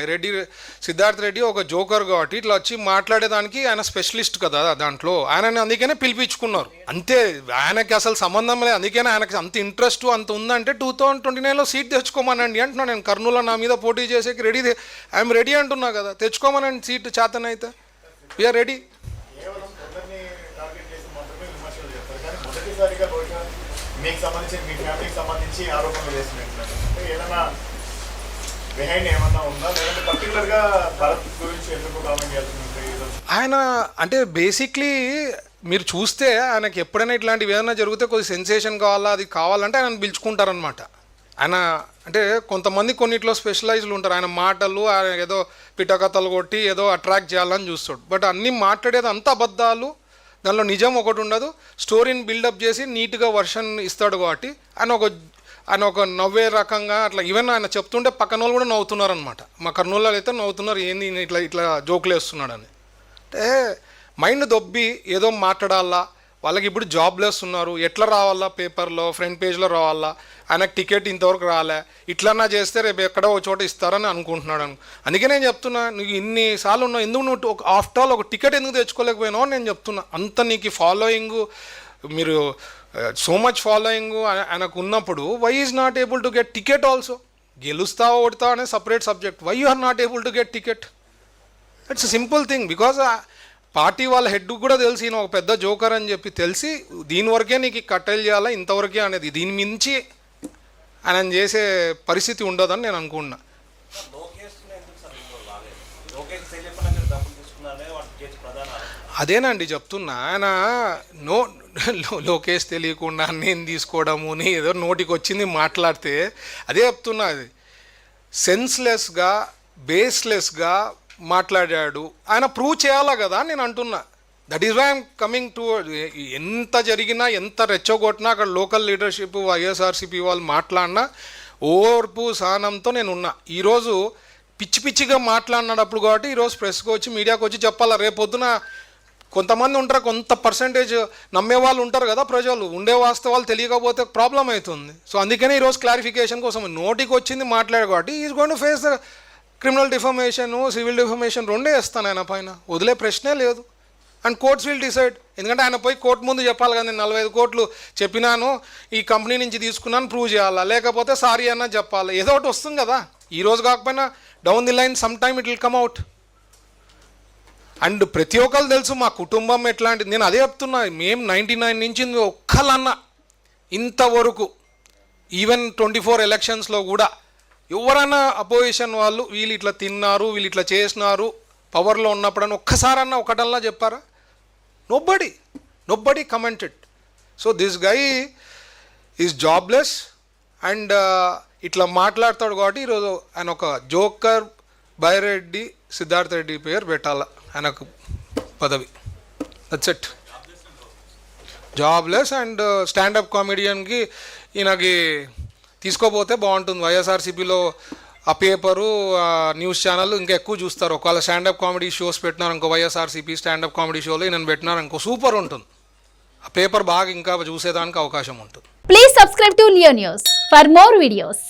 రెడ్డి సిద్ధార్థ్ రెడ్డి ఒక జోకర్ కాబట్టి ఇట్లా వచ్చి మాట్లాడేదానికి ఆయన స్పెషలిస్ట్ కదా దాంట్లో, ఆయనని అందుకనే పిలిపించుకున్నారు అంతే. ఆయనకి అసలు సంబంధం లేదు, అందుకనే ఆయనకి అంత ఇంట్రెస్ట్ అంత ఉందంటే 2029లో సీట్ తెచ్చుకోమనండి అంటున్నా. నేను కర్నూలు నా మీద పోటీ చేసేకి రెడీ, ఐఎమ్ రెడీ అంటున్నా కదా, తెచ్చుకోమనండి సీట్ చేతనైతే, వీఆర్ రెడీ. ఆయన అంటే బేసిక్లీ మీరు చూస్తే ఆయనకి ఎప్పుడైనా ఇట్లాంటివి ఏదైనా జరిగితే కొద్ది సెన్సేషన్ కావాలా, అది కావాలంటే ఆయన పిలుచుకుంటారనమాట. ఆయన అంటే కొంతమంది కొన్నిట్లో స్పెషలైజ్లు ఉంటారు, ఆయన మాటలు ఆయన ఏదో పిట్టకథలు కొట్టి ఏదో అట్రాక్ట్ చేయాలని చూస్తాడు. బట్ అన్నీ మాట్లాడేది అంత అబద్ధాలు, దానిలో నిజం ఒకటి ఉండదు. స్టోరీని బిల్డప్ చేసి నీట్గా వర్షన్ ఇస్తాడు కాబట్టి ఆయన ఒక నవ్వే రకంగా అట్లా. ఈవెన్ ఆయన చెప్తుంటే పక్కన వాళ్ళు కూడా నవ్వుతున్నారు అనమాట. మా కర్నూలులో అయితే నవ్వుతున్నారు, ఏంది ఇట్లా ఇట్లా జోకులు వేస్తున్నాడని. అంటే మైండ్ దొబ్బి ఏదో మాట్లాడాలా, వాళ్ళకి ఇప్పుడు జాబ్లెస్ ఉన్నారు, ఎట్లా రావాలా, పేపర్లో ఫ్రంట్ పేజ్లో రావాలా, ఆయనకు టికెట్ ఇంతవరకు రాలే, ఇట్లన్నా చేస్తే రేపు ఎక్కడో ఒక చోట ఇస్తారని అనుకుంటున్నాడు. అందుకే నేను చెప్తున్నా, నువ్వు ఇన్నిసార్లు ఉన్నావు, ఎందుకు నువ్వు ఆఫ్టర్ ఆల్ ఒక టికెట్ ఎందుకు తెచ్చుకోలేకపోయినావు అని నేను చెప్తున్నా. అంత నీకు ఫాలోయింగ్, మీరు సో మచ్ ఫాలోయింగ్ ఆయనకు ఉన్నప్పుడు why is not able to get ticket also? గెలుస్తావా ఓడతావా అనే separate subject, why you are not able to get ticket? It's simple thing. Because party వాళ్ళ హెడ్కి కూడా తెలిసి ఈయన ఒక పెద్ద జోకర్ అని చెప్పి తెలిసి దీని వరకే నీకు కట్టెలు చేయాలా, ఇంతవరకే అనేది, దీని మించి ఆయన చేసే పరిస్థితి ఉండదని నేను అనుకుంటున్నా. అదేనండి చెప్తున్నా, ఆయన లోకేష్ తెలియకుండా నేను తీసుకోవడము, ఏదో నోటికి వచ్చింది మాట్లాడితే, అదే చెప్తున్నా, అది సెన్స్లెస్గా బేస్లెస్గా మాట్లాడాడు. ఆయన ప్రూవ్ చేయాలా కదా నేను అంటున్నా. That is why I'm coming to. ఎంత జరిగినా ఎంత రెచ్చగొట్టినా అక్కడ లోకల్ లీడర్షిప్ వైఎస్ఆర్సీపీ వాళ్ళు మాట్లాడినా ఓర్పు సహనంతో నేను ఉన్నా. ఈరోజు పిచ్చి పిచ్చిగా మాట్లాడినప్పుడు కాబట్టి ఈరోజు ప్రెస్కి వచ్చి మీడియాకి వచ్చి చెప్పాలా. రేపొద్దున కొంతమంది ఉంటారు, కొంత పర్సంటేజ్ నమ్మేవాళ్ళు ఉంటారు కదా, ప్రజలు ఉండే వాస్తవాలు తెలియకపోతే ప్రాబ్లం అవుతుంది. సో అందుకనే ఈరోజు క్లారిఫికేషన్ కోసం నోటికి వచ్చింది మాట్లాడు కాబట్టి is going to face the criminal defamation, civil defamation రెండే వేస్తాను ఆయన పైన, వదిలే ప్రశ్నే లేదు. And courts will decide. ఎందుకంటే ఆయన పోయి కోర్టు ముందు చెప్పాలి కదా, నేను 45 కోట్లు చెప్పినాను, ఈ కంపెనీ నుంచి తీసుకున్నాను ప్రూవ్ చేయాలా, లేకపోతే సారీ అన్నా చెప్పాలి, ఏదో ఒకటి వస్తుంది కదా. ఈరోజు కాకపోయినా down the line some time it will come out. And ప్రతి ఒక్కరు తెలుసు మా కుటుంబం ఎట్లాంటిది. నేను అదే చెప్తున్నా, మేము 99 నుంచి ఒక్కలన్నా ఇంతవరకు ఈవెన్ 24 ఎలక్షన్స్లో కూడా ఎవరైనా అపోజిషన్ వాళ్ళు వీళ్ళు ఇట్లా తిన్నారు, వీళ్ళు ఇట్లా చేసినారు పవర్లో ఉన్నప్పుడని ఒక్కసారన్నా ఒకటల్లా చెప్పారా? Nobody commented. So this guy is jobless and ఇట్లా మాట్లాడతాడు కాబట్టి ఈరోజు ఆయన ఒక జోకర్ బైరెడ్డి సిద్ధార్థ్ రెడ్డి పేరు పెట్టాల ఆయనకు పదవి. That's it. Jobless and standup కామెడియన్కి ఈయనకి తీసుకోపోతే బాగుంటుంది. వైఎస్ఆర్సీపీలో ఆ పేపరు న్యూస్ ఛానల్ ఇంకా ఎక్కువ చూస్తారు. ఒకవేళ స్టాండప్ కామెడీ షోస్ పెట్టినారు ఇంకో వైఎస్ఆర్సీపీ స్టాండప్ కామెడీ షోలో ఈయన పెట్టినారు ఇంకో సూపర్ ఉంటుంది. ఆ పేపర్ బాగా ఇంకా చూసేదానికి అవకాశం ఉంటుంది. Please subscribe to Leo news for more videos.